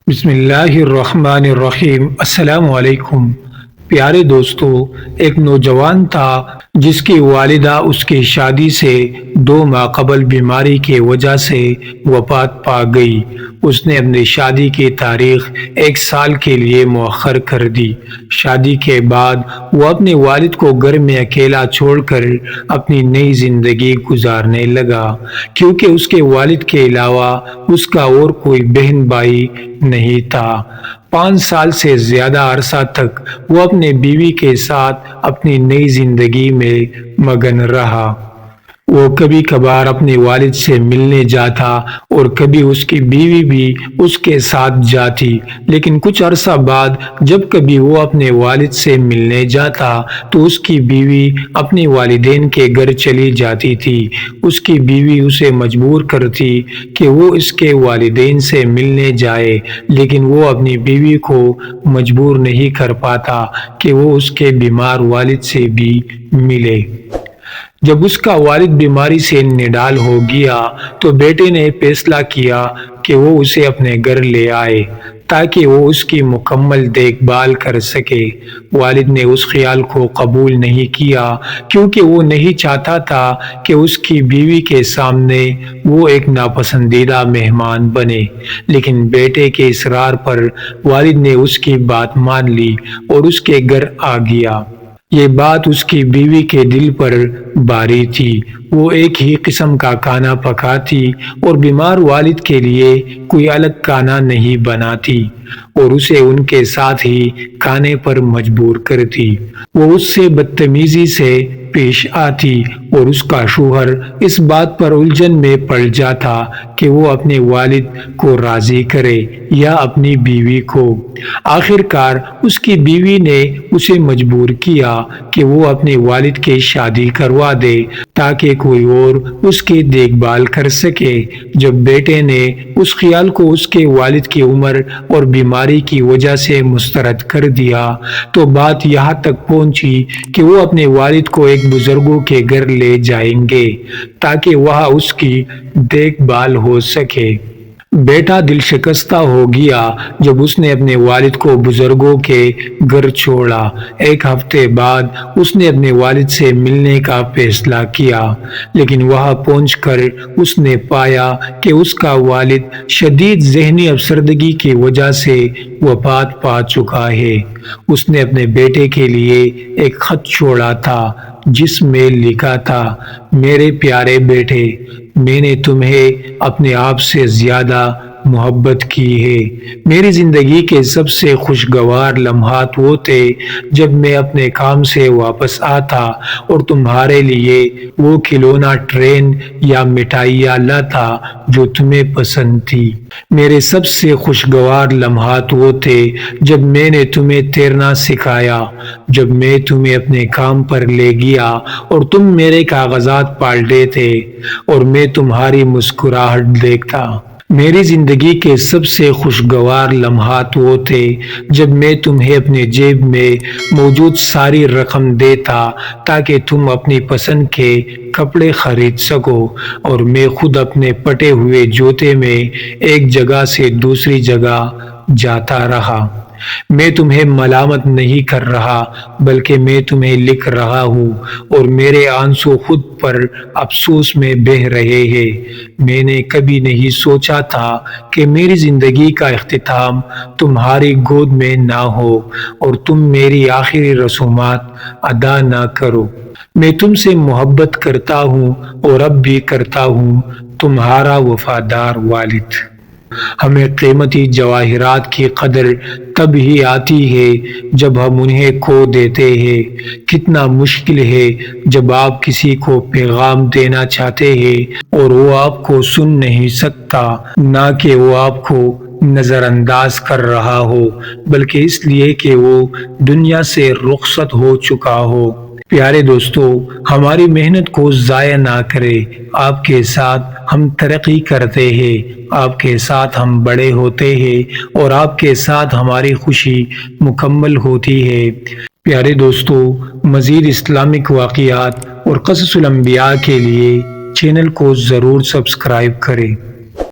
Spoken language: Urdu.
بسم اللہ الرحمن الرحیم۔ السلام علیکم پیارے دوستو، ایک نوجوان تھا جس کی والدہ اس کی شادی سے 2 ماہ قبل بیماری کی وجہ سے وفات پا گئی۔ اس نے اپنی شادی کی تاریخ 1 سال کے لیے مؤخر کر دی۔ شادی کے بعد وہ اپنے والد کو گھر میں اکیلا چھوڑ کر اپنی نئی زندگی گزارنے لگا، کیونکہ اس کے والد کے علاوہ اس کا اور کوئی بہن بھائی نہیں تھا۔ 5 سال سے زیادہ عرصہ تک وہ اپنے بیوی کے ساتھ اپنی نئی زندگی میں مگن رہا۔ وہ کبھی کبھار اپنے والد سے ملنے جاتا اور کبھی اس کی بیوی بھی اس کے ساتھ جاتی، لیکن کچھ عرصہ بعد جب کبھی وہ اپنے والد سے ملنے جاتا تو اس کی بیوی اپنے والدین کے گھر چلی جاتی تھی۔ اس کی بیوی اسے مجبور کرتی کہ وہ اس کے والدین سے ملنے جائے، لیکن وہ اپنی بیوی کو مجبور نہیں کر پاتا کہ وہ اس کے بیمار والد سے بھی ملے۔ جب اس کا والد بیماری سے نڈال ہو گیا تو بیٹے نے فیصلہ کیا کہ وہ اسے اپنے گھر لے آئے تاکہ وہ اس کی مکمل دیکھ بھال کر سکے۔ والد نے اس خیال کو قبول نہیں کیا کیونکہ وہ نہیں چاہتا تھا کہ اس کی بیوی کے سامنے وہ ایک ناپسندیدہ مہمان بنے، لیکن بیٹے کے اصرار پر والد نے اس کی بات مان لی اور اس کے گھر آ گیا۔ یہ بات اس کی بیوی کے دل پر بھاری تھی۔ وہ ایک ہی قسم کا کھانا پکاتی اور بیمار والد کے لیے کوئی الگ کھانا نہیں بناتی اور اسے ان کے ساتھ ہی کھانے پر مجبور کرتی۔ وہ اس سے بدتمیزی سے پیش آتی اور اس کا شوہر اس بات پر الجھن میں پڑ جاتا کہ وہ اپنے والد کو راضی کرے یا اپنی بیوی کو۔ آخر کار اس کی بیوی نے اسے مجبور کیا کہ وہ اپنے والد کی شادی کروا دے تاکہ کوئی اور اس کی دیکھ بھال کر سکے۔ جب بیٹے نے اس خیال کو اس کے والد کی عمر اور بیماری کی وجہ سے مسترد کر دیا تو بات یہاں تک پہنچی کہ وہ اپنے والد کو ایک بزرگوں کے گھر لے جائیں گے تاکہ وہاں اس کی دیکھ بھال ہو سکے۔ بیٹا دل شکستہ ہو گیا جب اس نے اپنے والد کو بزرگوں کے گھر چھوڑا۔ 1 ہفتے بعد اس نے اپنے والد سے ملنے کا فیصلہ کیا، لیکن وہاں پہنچ کر اس نے پایا کہ اس کا والد شدید ذہنی افسردگی کی وجہ سے وفات پا چکا ہے۔ اس نے اپنے بیٹے کے لیے ایک خط چھوڑا تھا جس میں لکھا تھا، میرے پیارے بیٹے، میں نے تمہیں اپنے آپ سے زیادہ محبت کی ہے۔ میری زندگی کے سب سے خوشگوار لمحات وہ تھے جب میں اپنے کام سے واپس آتا اور تمہارے لیے وہ کھلونا ٹرین یا مٹھائیاں لاتا جو تمہیں پسند تھی۔ میرے سب سے خوشگوار لمحات وہ تھے جب میں نے تمہیں تیرنا سکھایا، جب میں تمہیں اپنے کام پر لے گیا اور تم میرے کاغذات پالٹے تھے اور میں تمہاری مسکراہٹ دیکھتا۔ میری زندگی کے سب سے خوشگوار لمحات وہ تھے جب میں تمہیں اپنے جیب میں موجود ساری رقم دیتا تاکہ تم اپنی پسند کے کپڑے خرید سکو اور میں خود اپنے پٹے ہوئے جوتے میں ایک جگہ سے دوسری جگہ جاتا رہا۔ میں تمہیں ملامت نہیں کر رہا بلکہ میں تمہیں لکھ رہا ہوں اور میرے آنسو خود پر افسوس میں بہہ رہے ہیں۔ میں نے کبھی نہیں سوچا تھا کہ میری زندگی کا اختتام تمہاری گود میں نہ ہو اور تم میری آخری رسومات ادا نہ کرو۔ میں تم سے محبت کرتا ہوں اور اب بھی کرتا ہوں، تمہارا وفادار والد۔ ہمیں قیمتی جواہرات کی قدر تب ہی آتی ہے جب ہم انہیں کھو دیتے ہیں۔ کتنا مشکل ہے جب آپ کسی کو پیغام دینا چاہتے ہیں اور وہ آپ کو سن نہیں سکتا، نہ کہ وہ آپ کو نظر انداز کر رہا ہو بلکہ اس لیے کہ وہ دنیا سے رخصت ہو چکا ہو۔ پیارے دوستو، ہماری محنت کو ضائع نہ کریں۔ آپ کے ساتھ ہم ترقی کرتے ہیں، آپ کے ساتھ ہم بڑے ہوتے ہیں اور آپ کے ساتھ ہماری خوشی مکمل ہوتی ہے۔ پیارے دوستو، مزید اسلامک واقعات اور قصص الانبیاء کے لیے چینل کو ضرور سبسکرائب کریں۔